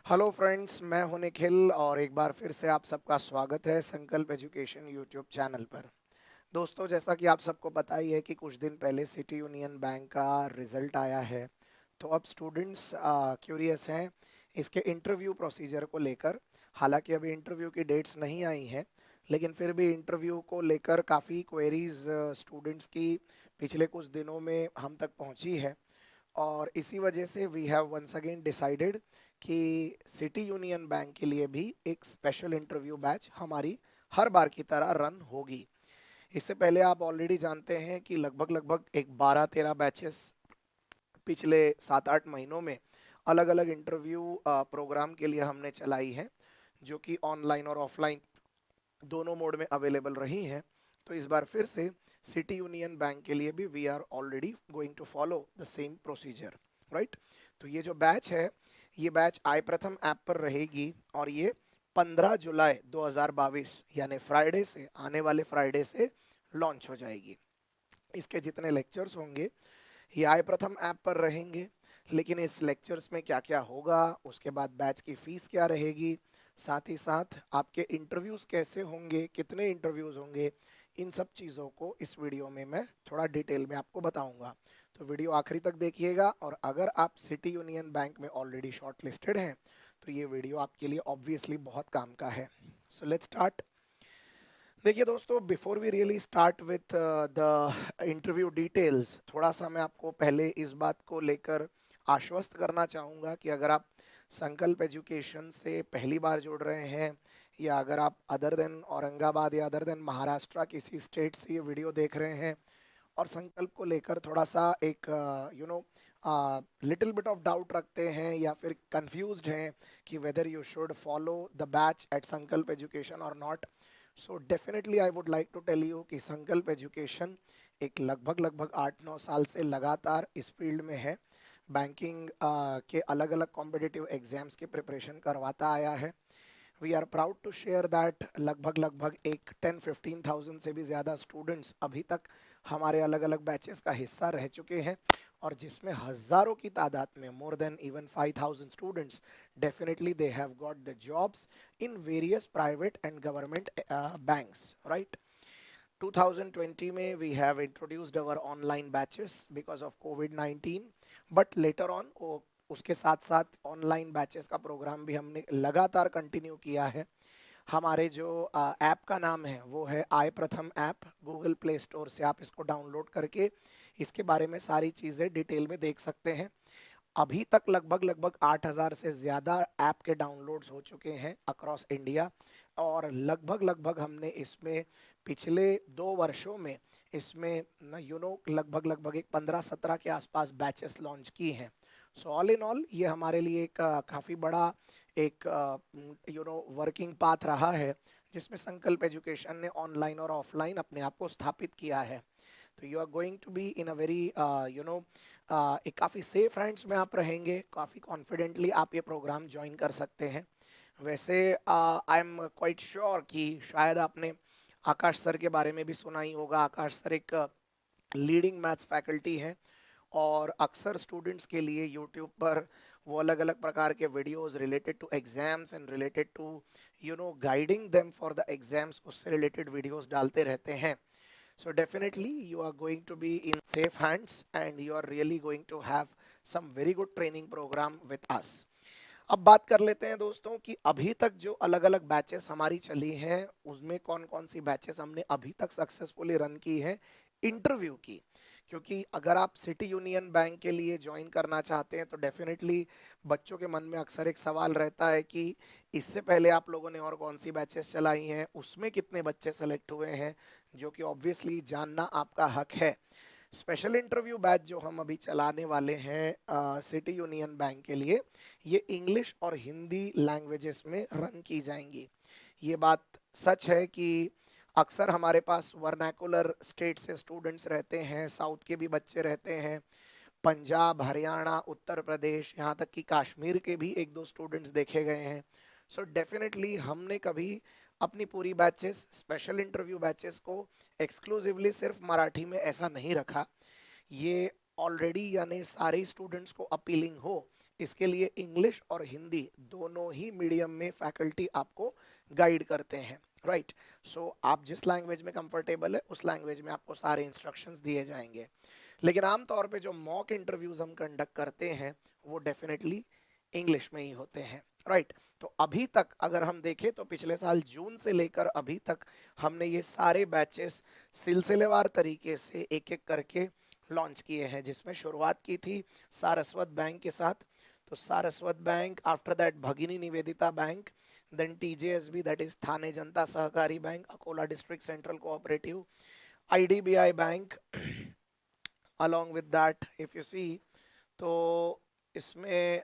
Hello friends, मैं हूं निखिल और एक बार फिर से आप सबका स्वागत है संकल्प एजुकेशन यूट्यूब चैनल पर। दोस्तों, जैसा कि आप सबको पता ही है कि कुछ दिन पहले सिटी यूनियन बैंक का रिजल्ट आया है। तो अब स्टूडेंट्स क्यूरियस हैं इसके इंटरव्यू प्रोसीजर को लेकर। हालांकि अभी इंटरव्यू की डेट्स नहीं आई हैं, लेकिन फिर भी इंटरव्यू को लेकर काफ़ी क्वेरीज स्टूडेंट्स की पिछले कुछ दिनों में हम तक पहुंची है। और इसी वजह से we have once again decided कि सिटी यूनियन बैंक के लिए भी एक स्पेशल इंटरव्यू बैच हमारी हर बार की तरह रन होगी। इससे पहले आप ऑलरेडी जानते हैं कि लगभग लगभग एक 12-13 बैचेस पिछले 7-8 महीनों में अलग अलग इंटरव्यू प्रोग्राम के लिए हमने चलाई है, जो कि ऑनलाइन और ऑफलाइन दोनों मोड में अवेलेबल रही हैं। तो इस बार फिर से सिटी यूनियन बैंक के लिए भी we are already going to follow the same procedure, right. तो ये जो बैच है, ये बैच आई प्रथम ऐप पर रहेगी और ये 15 जुलाई 2022 यानी फ्राइडे से, आने वाले फ्राइडे से लॉन्च हो जाएगी। इसके जितने लेक्चर्स होंगे ये आई प्रथम ऐप पर रहेंगे। लेकिन इस लेक्चर्स में क्या क्या होगा, उसके बाद बैच की फीस क्या रहेगी, साथ ही साथ आपके इंटरव्यूज़ कैसे होंगे, कितने इंटरव्यूज़ होंगे, इन सब चीज़ों को इस वीडियो में मैं थोड़ा डिटेल में आपको बताऊंगा। तो वीडियो आखिरी तक देखिएगा। और अगर आप सिटी यूनियन बैंक में ऑलरेडी शॉर्ट लिस्टेड हैं तो ये वीडियो आपके लिए ऑब्वियसली बहुत काम का है। So let's start. देखिए दोस्तों, before we really start with the interview details, थोड़ा सा मैं आपको पहले इस बात को लेकर आश्वस्त करना चाहूँगा कि अगर आप संकल्प एजुकेशन से पहली बार जुड़ रहे हैं, या अगर आप अदर देन औरंगाबाद या अदर देन महाराष्ट्र किसी स्टेट से ये वीडियो देख रहे हैं और संकल्प को लेकर थोड़ा सा एक लिटिल बिट ऑफ डाउट रखते हैं या फिर कंफ्यूज्ड हैं कि whether you should follow the batch at Sankalp Education और not, so definitely I would like to tell you कि संकल्प एजुकेशन एक लगभग लगभग 8-9 साल से लगातार इस फील्ड में है। बैंकिंग के अलग अलग कॉम्पिटिटिव एग्जाम्स की प्रिपरेशन करवाता आया है। We are proud to share that लगभग लगभग एक 10-15 थाउजेंड से भी ज़्यादा स्टूडेंट्स अभी तक हमारे अलग अलग बैचेस का हिस्सा रह चुके हैं, और जिसमें हज़ारों की तादाद में, more than even 5,000 students, definitely they have got the jobs in various private and government banks, right. 2020 में we have introduced our online batches because of COVID-19, but later on उसके साथ साथ ऑनलाइन बैचेस का programme भी हमने लगातार continue किया है। हमारे जो ऐप का नाम है वो है आई प्रथम ऐप। गूगल प्ले स्टोर से आप इसको डाउनलोड करके इसके बारे में सारी चीज़ें डिटेल में देख सकते हैं। अभी तक लगभग लगभग 8,000 से ज़्यादा ऐप के डाउनलोड्स हो चुके हैं अक्रॉस इंडिया। और लगभग लगभग हमने इसमें पिछले 2 वर्षों में इसमें लगभग लगभग एक 15-17 के आसपास बैचेस लॉन्च की हैं। सो ऑल इन ऑल ये हमारे लिए एक काफ़ी बड़ा एक वर्किंग पाथ रहा है, जिसमें संकल्प एजुकेशन ने ऑनलाइन और ऑफलाइन अपने आप को स्थापित किया है। तो you are going to be in a very एक काफ़ी सेफ हैंड्स में आप रहेंगे। काफ़ी कॉन्फिडेंटली आप ये प्रोग्राम ज्वाइन कर सकते हैं। वैसे आई एम क्वाइट श्योर कि शायद आपने आकाश सर के बारे में भी सुना ही होगा। आकाश सर एक लीडिंग मैथ्स फैकल्टी हैं और अक्सर स्टूडेंट्स के लिए यूट्यूब पर वो अलग अलग प्रकार के videos related to exams and related to guiding them for the exams, उससे रिलेटेड वीडियोस डालते रहते हैं। So definitely you are going to be in safe hands and you are really going to have some very good training program with us. अब बात कर लेते हैं दोस्तों कि अभी तक जो अलग अलग बैचेस हमारी चली हैं उसमें कौन कौन सी बैचेस हमने अभी तक सक्सेसफुली रन की है इंटरव्यू की। क्योंकि अगर आप सिटी यूनियन बैंक के लिए ज्वाइन करना चाहते हैं तो डेफिनेटली बच्चों के मन में अक्सर एक सवाल रहता है कि इससे पहले आप लोगों ने और कौन सी बैचेस चलाई हैं, उसमें कितने बच्चे सेलेक्ट हुए हैं, जो कि ऑब्वियसली जानना आपका हक है। स्पेशल इंटरव्यू बैच जो हम अभी चलाने वाले हैं सिटी यूनियन बैंक के लिए, ये इंग्लिश और हिंदी लैंग्वेजेस में रन की जाएंगी। ये बात सच है कि अक्सर हमारे पास वर्नाकुलर स्टेट से स्टूडेंट्स रहते हैं, साउथ के भी बच्चे रहते हैं, पंजाब, हरियाणा, उत्तर प्रदेश, यहाँ तक कि कश्मीर के भी एक दो स्टूडेंट्स देखे गए हैं। सो डेफिनेटली हमने कभी अपनी पूरी बैचेस, स्पेशल इंटरव्यू बैचेस को एक्सक्लूसिवली सिर्फ मराठी में ऐसा नहीं रखा। ये ऑलरेडी यानी सारे स्टूडेंट्स को अपीलिंग हो इसके लिए इंग्लिश और हिंदी दोनों ही मीडियम में फैकल्टी आपको गाइड करते हैं, राइट। सो आप जिस लैंग्वेज में कंफर्टेबल है उस लैंग्वेज में आपको सारे इंस्ट्रक्शंस दिए जाएंगे। लेकिन आमतौर पे जो मॉक इंटरव्यूज हम कंडक्ट करते हैं वो डेफिनेटली इंग्लिश में ही होते हैं, राइट। तो अभी तक अगर हम देखें तो पिछले साल जून से लेकर अभी तक हमने ये सारे बैचेस सिलसिलेवार तरीके से एक एक करके लॉन्च किए हैं, जिसमें शुरुआत की थी सारस्वत बैंक के साथ। तो Saraswat bank, after that Bhagini Nivedita bank, then TJSB that is Thane Janata Sahakari bank, Akola district central cooperative, IDBI bank. along with that if you see तो इसमें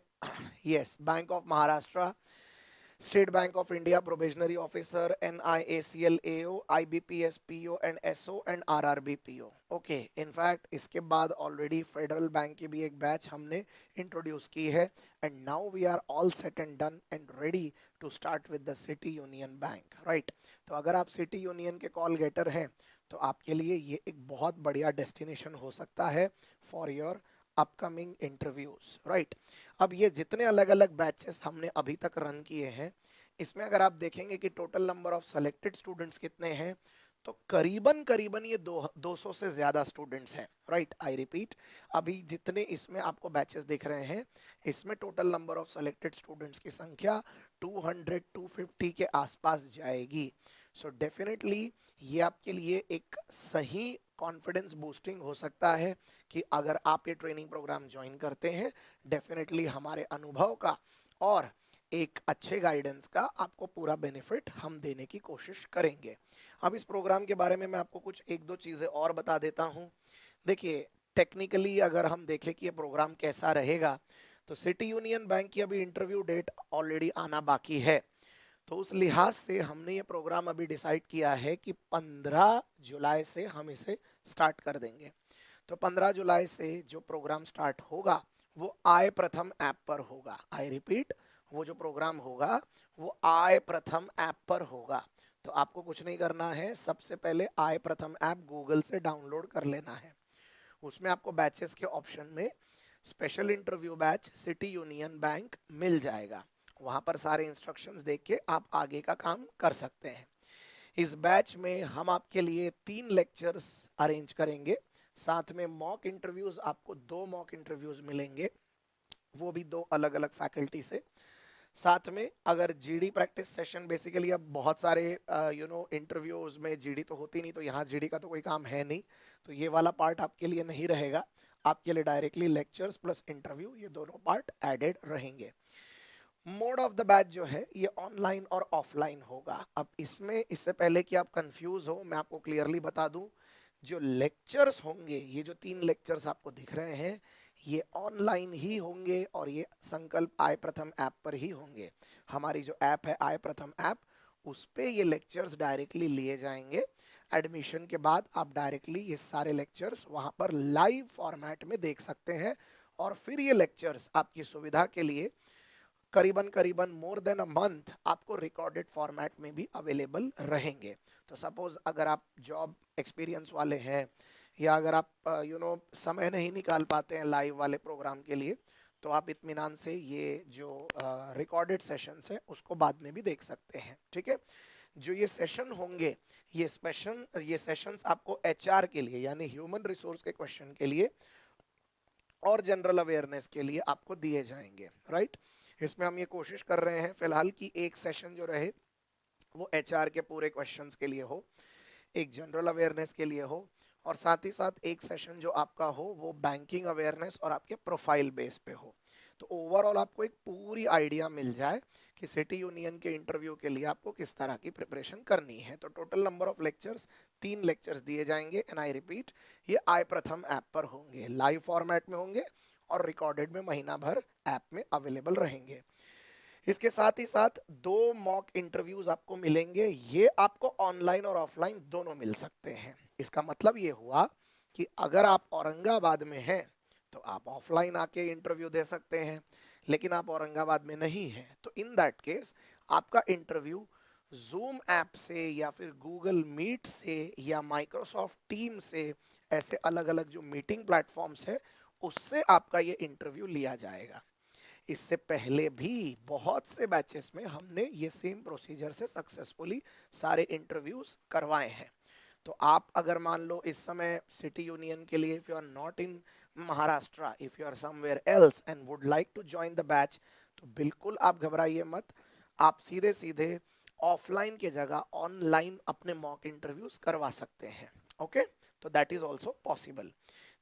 yes bank of Maharashtra, state bank of India probationary officer, NIACL AO, IBPS PO and SO and RRB PO। Okay, in fact इसके बाद already federal bank की भी एक batch हमने introduce की है and now we are all set and done and ready to start with the City union Bank, right. तो अगर आप सिटी यूनियन के कॉल गेटर हैं तो आपके लिए ये एक बहुत बढ़िया डेस्टिनेशन हो सकता है for your upcoming interviews, right. अब ये जितने अलग अलग बैचेस हमने अभी तक रन किए हैं, इसमें अगर आप देखेंगे कि total number of selected students कितने हैं, तो करीबन करीबन ये 200 से ज्यादा स्टूडेंट्स हैं, राइट। आई रिपीट, अभी जितने इसमें आपको बैचेस दिख रहे हैं इसमें total number of selected students की संख्या 200-250 के आसपास जाएगी। सो डेफिनेटली ये आपके लिए एक सही कॉन्फिडेंस बूस्टिंग हो सकता है कि अगर आप ये ट्रेनिंग प्रोग्राम ज्वाइन करते हैं, डेफिनेटली हमारे अनुभव का और एक अच्छे गाइडेंस का आपको पूरा बेनिफिट हम देने की कोशिश करेंगे। अब इस प्रोग्राम के बारे में मैं आपको कुछ एक दो चीज़ें और बता देता हूँ। देखिए, टेक्निकली अगर हम देखें कि ये प्रोग्राम कैसा रहेगा, तो सिटी यूनियन बैंक की अभी इंटरव्यू डेट ऑलरेडी आना बाकी है। तो उस लिहाज से हमने ये प्रोग्राम अभी डिसाइड किया है कि 15 जुलाई से हम इसे स्टार्ट कर देंगे। तो 15 जुलाई से जो प्रोग्राम स्टार्ट होगा वो आय प्रथम ऐप पर होगा। आई रिपीट, वो जो प्रोग्राम होगा वो आय प्रथम ऐप पर होगा। तो आपको कुछ नहीं करना है, सबसे पहले आय प्रथम ऐप गूगल से डाउनलोड कर लेना है। उसमें आपको बैचेस के ऑप्शन में special interview batch city union bank मिल जाएगा। वहां पर सारे इंस्ट्रक्शंस देख के आप आगे का काम कर सकते हैं। इस बैच में हम आपके लिए 3 लेक्चर्स अरेंज करेंगे, साथ में मॉक इंटरव्यूज, आपको 2 मॉक इंटरव्यूज मिलेंगे, वो भी 2 अलग अलग फैकल्टी से। साथ में अगर जीडी प्रैक्टिस सेशन, बेसिकली अब बहुत सारे इंटरव्यूज में जीडी तो होती नहीं, तो यहाँ जीडी का तो कोई काम है नहीं, तो ये वाला पार्ट आपके लिए नहीं रहेगा। आपके लिए डायरेक्टली लेक्चर्स प्लस इंटरव्यू, ये दोनों पार्ट एडेड रहेंगे। मोड ऑफ द बैच जो है ये ऑनलाइन और ऑफलाइन होगा। अब इसमें, इससे पहले कि आप कंफ्यूज हो, मैं आपको क्लियरली बता दूं, जो लेक्चर्स होंगे, ये जो 3 लेक्चर्स आपको दिख रहे हैं, ये ऑनलाइन ही होंगे और ये संकल्प आय प्रथम ऐप पर ही होंगे। हमारी जो ऐप है आय प्रथम ऐप, उस पे ये लेक्चर्स डायरेक्टली लिए जाएंगे। एडमिशन के बाद आप डायरेक्टली ये सारे लेक्चर्स वहां पर लाइव फॉर्मेट में देख सकते हैं और फिर ये लेक्चर्स आपकी सुविधा के लिए करीबन करीबन मोर देन अ मंथ आपको रिकॉर्डेड फॉर्मेट में भी अवेलेबल रहेंगे। तो सपोज अगर आप जॉब एक्सपीरियंस वाले हैं या अगर आप समय नहीं निकाल पाते हैं लाइव वाले प्रोग्राम के लिए, तो आप इत्मीनान से ये जो रिकॉर्डेड सेशंस है उसको बाद में भी देख सकते हैं, ठीक है। जो ये सेशन होंगे, ये सेशंस आपको एचआर के लिए यानी ह्यूमन रिसोर्स के क्वेश्चन के लिए और जनरल अवेयरनेस के लिए आपको दिए जाएंगे, राइट। इसमें हम ये कोशिश कर रहे हैं फिलहाल कि एक सेशन जो रहे वो एचआर के पूरे क्वेश्चंस के लिए हो, एक जनरल अवेयरनेस के लिए हो, और साथ ही साथ एक सेशन जो आपका हो वो बैंकिंग अवेयरनेस और आपके प्रोफाइल बेस पे हो। तो ओवरऑल आपको एक पूरी आइडिया मिल जाए कि सिटी यूनियन के इंटरव्यू के लिए आपको किस तरह की प्रिपरेशन करनी है। तो total number of lectures 3 lectures दिए जाएंगे एंड आई रिपीट, ये आय प्रथम ऐप पर होंगे, लाइव फॉर्मेट में होंगे और रिकॉर्डेड में महीना भर ऐप में अवेलेबल रहेंगे। इसके साथ ही साथ 2 मॉक इंटरव्यूज आपको मिलेंगे, ये आपको ऑनलाइन और ऑफलाइन दोनों मिल सकते हैं। इसका मतलब ये हुआ कि अगर आप औरंगाबाद में हैं तो आप ऑफलाइन आके इंटरव्यू दे सकते हैं, लेकिन आप औरंगाबाद में नहीं हैं तो इन दैट केस आपका इंटरव्यू जूम ऐप से या फिर गूगल मीट से या माइक्रोसॉफ्ट टीम से, ऐसे अलग अलग जो मीटिंग प्लेटफॉर्म्स है उससे आपका ये इंटरव्यू लिया जाएगा। इससे पहले भी बहुत से बैचेस में हमने ये सेम प्रोसीजर से सक्सेसफुली सारे इंटरव्यूज करवाए हैं। तो आप अगर मान लो इस समय सिटी यूनियन के लिए, if you are not in Maharashtra, if you are somewhere else and would like to join the batch, तो बिल्कुल आप घबराइए मत। आप सीधे सीधे ऑफलाइन के जगह ऑनलाइन अपने मॉक इंटरव्यूज करवा सकते हैं। ओके, तो दैट इज ऑल्सो पॉसिबल।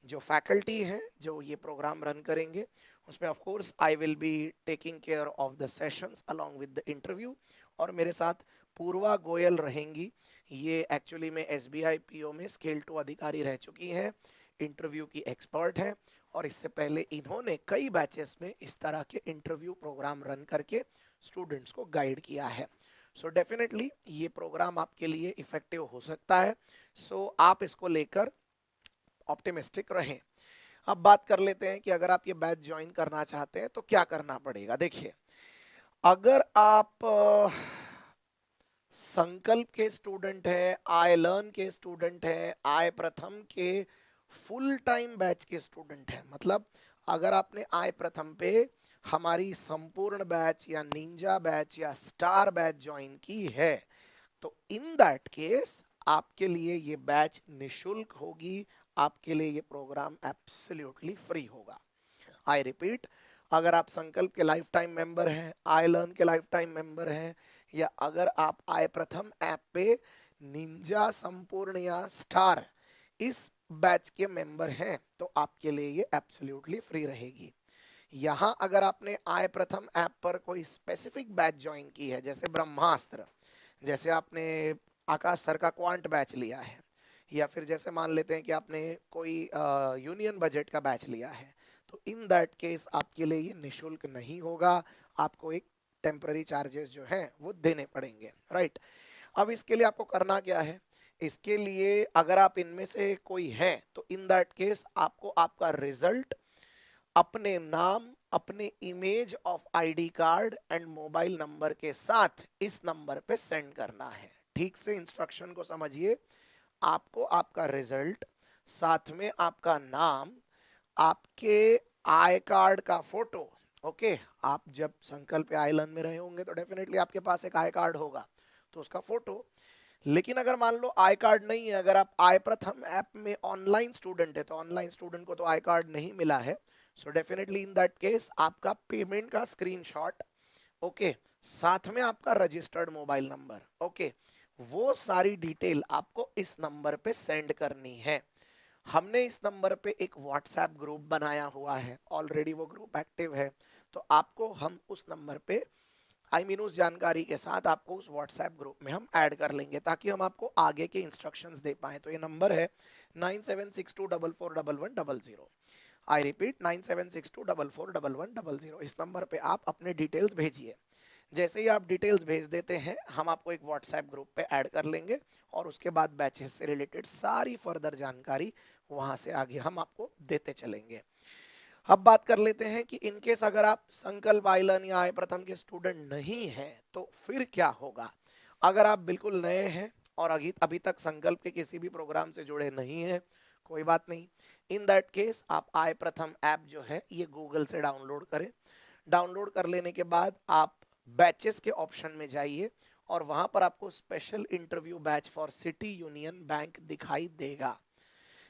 जो फैकल्टी हैं जो ये प्रोग्राम रन करेंगे, उसमें of course I will be taking care of the sessions along with the interview, और मेरे साथ पूर्वा गोयल रहेंगी। ये एक्चुअली में SBI PO में स्केल 2 अधिकारी रह चुकी हैं, इंटरव्यू की एक्सपर्ट हैं, और इससे पहले इन्होंने कई बैचेस में इस तरह के इंटरव्यू प्रोग्राम रन करके स्टूडेंट्स को गाइड किया है। सो डेफिनेटली ये प्रोग्राम आपके लिए इफेक्टिव हो सकता है। सो आप इसको लेकर ऑप्टिमिस्टिक रहें। अब बात कर लेते हैं कि अगर आप ये बैच ज्वाइन करना चाहते हैं तो क्या करना पड़ेगा। देखिए, अगर आप संकल्प के स्टूडेंट है, आई लर्न के स्टूडेंट है, आई प्रथम के फुल टाइम बैच के स्टूडेंट है, मतलब अगर आपने आई प्रथम पे हमारी संपूर्ण बैच या निंजा बैच या स्टार बैच ज्वाइन की है, तो इन दैट केस आपके लिए ये बैच निशुल्क होगी, आपके लिए ये प्रोग्राम एब्सोल्युटली फ्री होगा। आई रिपीट, अगर आप संकल्प के लाइफ टाइम मेंबर हैं, आई लर्न के लाइफ टाइम मेंबर हैं, या अगर आप आई प्रथम ऐप पे निंजा संपूर्ण या स्टार इस बैच के मेंबर हैं, तो आपके लिए ये एब्सोल्युटली फ्री रहेगी। यहाँ अगर आपने आई प्रथम ऐप पर कोई स्पेसिफिक बैच ज्वाइन की है, जैसे ब्रह्मास्त्र, जैसे आपने आकाश सर का क्वांट बैच लिया है, या फिर जैसे मान लेते हैं कि आपने कोई यूनियन बजट का बैच लिया है, तो इन दैट केस आपके लिए ये निशुल्क नहीं होगा, आपको एक टेम्पररी चार्जेस जो हैं वो देने पड़ेंगे, राइट। अब इसके लिए आपको करना क्या है, इसके लिए अगर आप इनमें से कोई है तो इन दैट केस आपको आपका रिजल्ट अपने नाम, अपने image of ID card and mobile number के साथ इस नंबर पे सेंड करना है। ठीक से इंस्ट्रक्शन को समझिए, आपको आपका रिजल्ट, साथ में आपका नाम, आपके आई कार्ड का फोटो, ओके, आप जब संकल्प आइलैंड में रहे होंगे तो डेफिनेटली आपके पास एक आई कार्ड होगा, तो उसका फोटो। लेकिन अगर मान लो आई कार्ड नहीं है, अगर आप आई प्रथम ऐप में ऑनलाइन स्टूडेंट है, तो ऑनलाइन स्टूडेंट को तो आई कार्ड नहीं मिला है, so definitely in that case आपका पेमेंट का स्क्रीनशॉट, ओके, साथ में आपका रजिस्टर्ड मोबाइल नंबर, ओके, वो सारी डिटेल आपको इस नंबर पे सेंड करनी है। हमने इस नंबर पे एक व्हाट्सएप ग्रुप बनाया हुआ है, ऑलरेडी वो ग्रुप एक्टिव है, तो आपको हम उस नंबर पे उस जानकारी के साथ आपको उस व्हाट्सएप ग्रुप में हम ऐड कर लेंगे, ताकि हम आपको आगे के इंस्ट्रक्शंस दे पाए। तो ये नंबर है 9762441100। I repeat, 9762441100। इस नंबर पे आप अपने डिटेल्स भेजिए। जैसे ही आप डिटेल्स भेज देते हैं, हम आपको एक व्हाट्सएप ग्रुप पे ऐड कर लेंगे, और उसके बाद बैचेस से रिलेटेड सारी फर्दर जानकारी वहां से आगे हम आपको देते चलेंगे। अब बात कर लेते हैं कि इनकेस अगर आप संकल्प आइलन या आई प्रथम के स्टूडेंट नहीं हैं तो फिर क्या होगा। अगर आप बिल्कुल नए हैं और अभी तक संकल्प के किसी भी प्रोग्राम से जुड़े नहीं हैं, कोई बात नहीं। इन दैट केस आप आई प्रथम ऐप जो है ये गूगल से डाउनलोड करें। डाउनलोड कर लेने के बाद आप बैचेस के ऑप्शन में जाइए, और वहां पर आपको special interview batch for city union bank दिखाई देगा।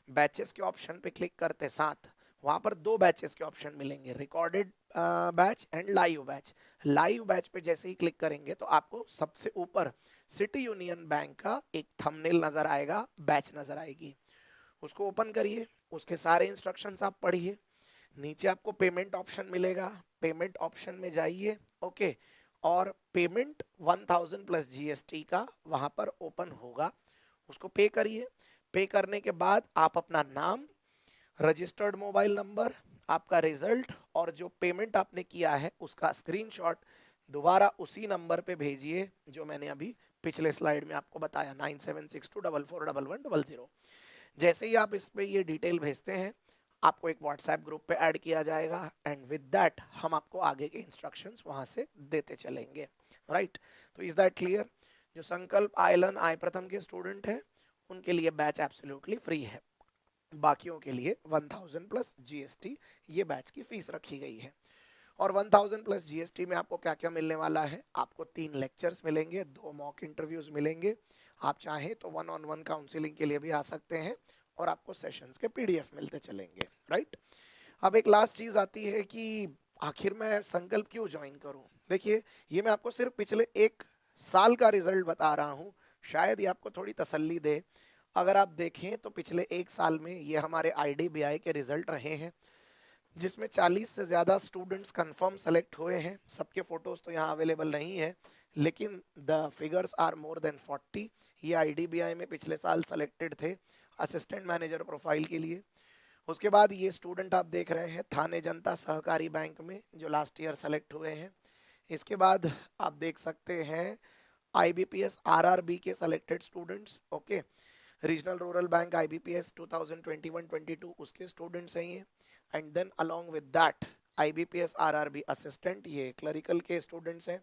बैचेस के ऑप्शन पे क्लिक करते साथ वहां पर दो बैचेस के ऑप्शन मिलेंगे, recorded batch and live batch. Live batch पे जैसे ही क्लिक करेंगे तो आपको सबसे ऊपर सिटी यूनियन बैंक का एक थंबनेल नजर आएगा, बैच नजर आएगी, उसको ओपन करिए, उसके सारे इंस्ट्रक्शंस आप पढ़िए। नीचे आपको पेमेंट ऑप्शन मिलेगा, पेमेंट ऑप्शन में जाइए, ओके, और पेमेंट 1000 प्लस GST का वहां पर ओपन होगा, उसको पे करिए। पे करने के बाद आप अपना नाम, रजिस्टर्ड मोबाइल नंबर, आपका रिजल्ट और जो पेमेंट आपने किया है उसका स्क्रीनशॉट दोबारा उसी नंबर पे भेजिए जो मैंने अभी पिछले स्लाइड में आपको बताया, 9762441100। जैसे ही आप इस पे ये डिटेल भेजते हैं, आपको एक व्हाट्सएप ग्रुप पे ऐड किया जाएगा, एंड विद दैट हम आपको आगे के इंस्ट्रक्शंस वहां से देते चलेंगे, राइट। तो इज दैट क्लियर। जो संकल्प आइलन आई प्रथम के स्टूडेंट हैं उनके लिए बैच एब्सोल्युटली फ्री है, बाकियों के लिए 1000 प्लस GST ये बैच की फीस रखी गई है। और 1000 प्लस जीएसटी में आपको क्या क्या मिलने वाला है, आपको 3 लेक्चर्स मिलेंगे, 2 मॉक इंटरव्यूज मिलेंगे, आप चाहें तो 1-on-1 काउंसलिंग के लिए भी आ सकते हैं, और आपको सेशंस के पीडीएफ मिलते चलेंगे, राइट। अब एक लास्ट चीज आती है कि आखिर मैं संकल्प क्यों ज्वाइन करूं। देखिए, ये मैं आपको सिर्फ पिछले 1 साल का रिजल्ट बता रहा हूं, शायद ये आपको थोड़ी तसल्ली दे। अगर आप देखें तो पिछले 1 साल में ये हमारे आईडीबीआई के रिजल्ट रहे हैं, जिसमें 40 से ज़्यादा स्टूडेंट्स कंफर्म सेलेक्ट हुए हैं। सबके फोटोज तो यहाँ अवेलेबल नहीं है, लेकिन the figures are more than 40। ये आईडीबीआई में पिछले साल सेलेक्टेड थे असिस्टेंट मैनेजर प्रोफाइल के लिए। उसके बाद ये स्टूडेंट आप देख रहे हैं थाने जनता सहकारी बैंक में, जो लास्ट ईयर सेलेक्ट हुए हैं। इसके बाद आप देख सकते हैं आईबीपीएस आरआरबी के selected students, okay. Regional rural bank IBPS 2021-22 उसके स्टूडेंट्स हैं ये। And then along with that IBPS RRB assistant, ये क्लरिकल के स्टूडेंट्स हैं।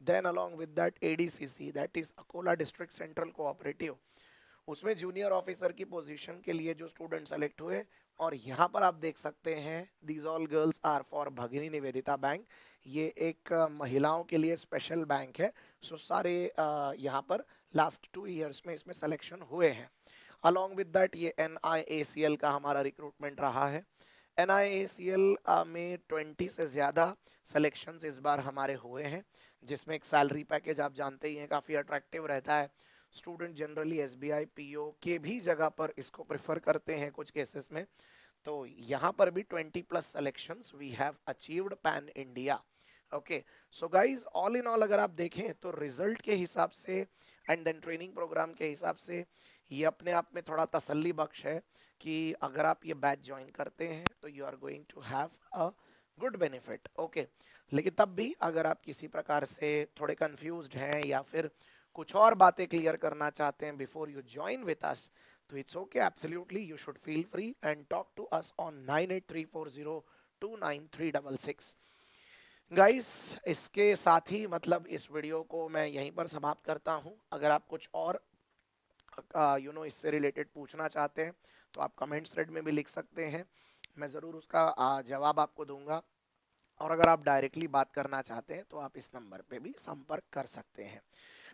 Then along with that ADCC, that is Akola district central cooperative, उसमें जूनियर ऑफिसर की position के लिए जो स्टूडेंट सेलेक्ट हुए। और यहाँ पर आप देख सकते हैं these all girls are for Bhagini Nivedita bank. ये एक महिलाओं के लिए स्पेशल बैंक है। सो सारे यहाँ पर लास्ट 2 इयर्स में इसमें सिलेक्शन हुए हैं। अलोंग विद दैट ये NIACL का हमारा रिक्रूटमेंट रहा है। NIACL में 20 से ज़्यादा सिलेक्शंस इस बार हमारे हुए हैं, जिसमें एक सैलरी पैकेज आप जानते ही हैं काफ़ी अट्रैक्टिव रहता है। स्टूडेंट जनरली SBI PO के भी जगह पर इसको प्रेफर करते हैं कुछ केसेस में। तो यहाँ पर भी 20 plus selections we have achieved pan India, okay. So guys, all in all अगर आप देखें तो रिजल्ट के हिसाब से एंड देन ट्रेनिंग प्रोग्राम के हिसाब से ये अपने आप में थोड़ा तसल्ली बख्श है कि अगर आप ये बैच ज्वाइन करते हैं तो you are going to have a good benefit, okay. लेकिन तब भी अगर आप किसी प्रकार से थोड़े कंफ्यूज्ड हैं या फिर कुछ और बातें क्लियर करना चाहते हैं before you join with us, तो it's okay, absolutely you should feel free and talk to us on 9834029366। Guys, इसके साथ ही मतलब इस वीडियो को मैं यहीं पर समाप्त करता हूं। अगर आप कुछ और इससे रिलेटेड पूछना चाहते हैं तो आप कमेंट्स थ्रेड में भी लिख सकते हैं, मैं ज़रूर उसका जवाब आपको दूंगा। और अगर आप डायरेक्टली बात करना चाहते हैं तो आप इस नंबर पे भी संपर्क कर सकते हैं।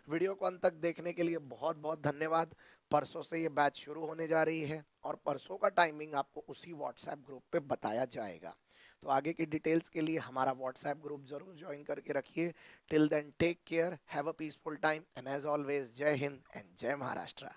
वीडियो को अंत तक देखने के लिए बहुत बहुत धन्यवाद। परसों से ये बैच शुरू होने जा रही है और परसों का टाइमिंग आपको उसी व्हाट्सएप ग्रुप पे बताया जाएगा। तो आगे की डिटेल्स के लिए हमारा व्हाट्सएप ग्रुप जरूर ज्वाइन करके रखिए। Till then take care, have a peaceful time and as always Jai Hind and जय महाराष्ट्र।